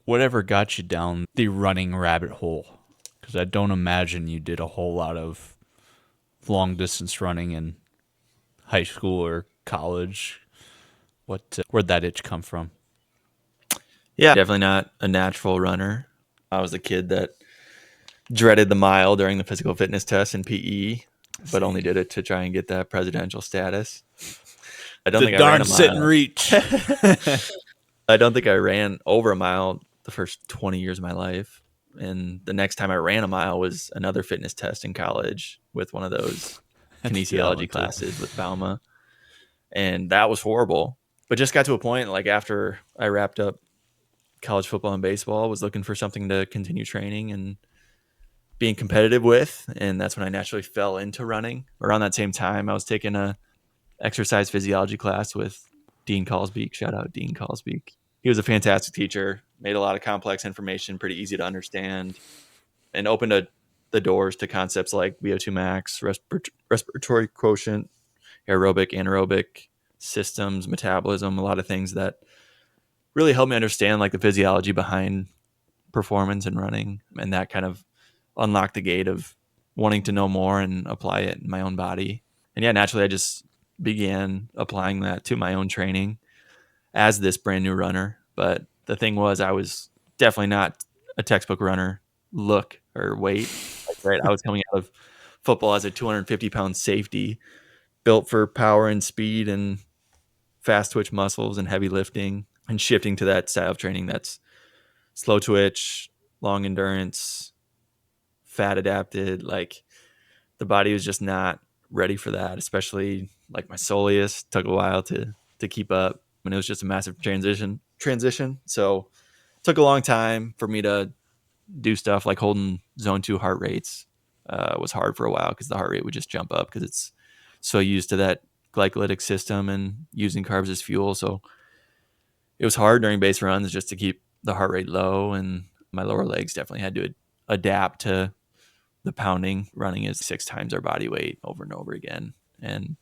whatever got you down the running rabbit hole? Because I don't imagine you did a whole lot of long distance running in high school or college. Where'd that itch come from? Yeah, definitely not a natural runner. I was a kid that dreaded the mile during the physical fitness test in PE, but only did it to try and get that presidential status. I don't The think I ran darn a sit and mile. reach. I don't think I ran over a mile the first 20 years of my life. And the next time I ran a mile was another fitness test in college with one of those kinesiology classes with Bauma. And that was horrible. But just got to a point, like after I wrapped up college football and baseball, was looking for something to continue training and being competitive with. And that's when I naturally fell into running. Around that same time, I was taking a exercise physiology class with Dean Callsbeak. Shout out Dean Callsbeak. He was a fantastic teacher, made a lot of complex information pretty easy to understand, and opened the doors to concepts like VO2 max, respiratory quotient, aerobic, anaerobic systems, metabolism, a lot of things that really helped me understand like the physiology behind performance and running. And that kind of unlocked the gate of wanting to know more and apply it in my own body. And yeah, naturally, I just began applying that to my own training as this brand new runner. But the thing was, I was definitely not a textbook runner look or weight. Right, I was coming out of football as a 250-pound safety, built for power and speed and fast twitch muscles and heavy lifting, and shifting to that style of training that's slow twitch, long endurance, fat adapted. Like the body was just not ready for that, especially like my soleus took a while to keep up, and it was just a massive transition. So it took a long time for me to do stuff like holding zone 2 heart rates. Was hard for a while because the heart rate would just jump up because it's so used to that glycolytic system and using carbs as fuel. So it was hard during base runs just to keep the heart rate low, and my lower legs definitely had to adapt to the pounding. Running is 6 times our body weight over and over again. And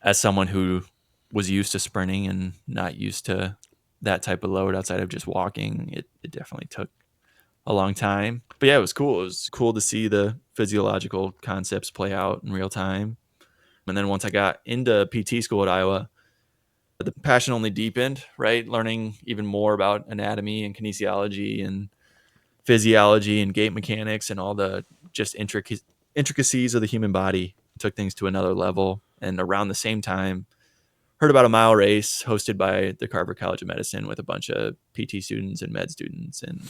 as someone who was used to sprinting and not used to that type of load outside of just walking, it definitely took a long time. But yeah, it was cool. It was cool to see the physiological concepts play out in real time. And then once I got into PT school at Iowa, the passion only deepened, right? Learning even more about anatomy and kinesiology and physiology and gait mechanics and all the just intricacies of the human body took things to another level. And around the same time, heard about a mile race hosted by the Carver College of Medicine with a bunch of PT students and med students and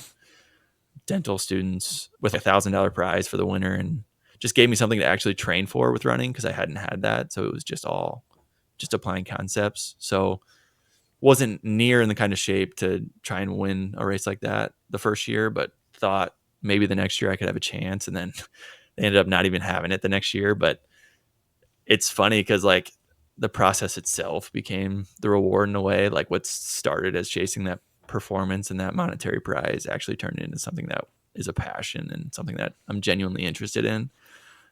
dental students with $1,000 prize for the winner, and just gave me something to actually train for with running because I hadn't had that. So it was just all just applying concepts. So wasn't near in the kind of shape to try and win a race like that the first year, but thought maybe the next year I could have a chance. And then they ended up not even having it the next year. But it's funny because like the process itself became the reward in a way. Like what started as chasing that performance and that monetary prize actually turned into something that is a passion and something that I'm genuinely interested in.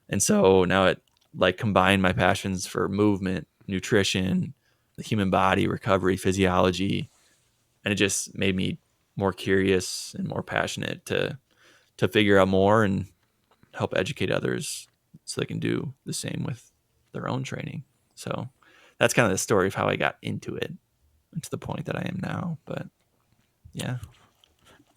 And so now it like combined my passions for movement, nutrition, the human body, recovery, physiology, and it just made me more curious and more passionate to figure out more and help educate others so they can do the same with their own training. So that's kind of the story of how I got into it and to the point that I am now. But yeah.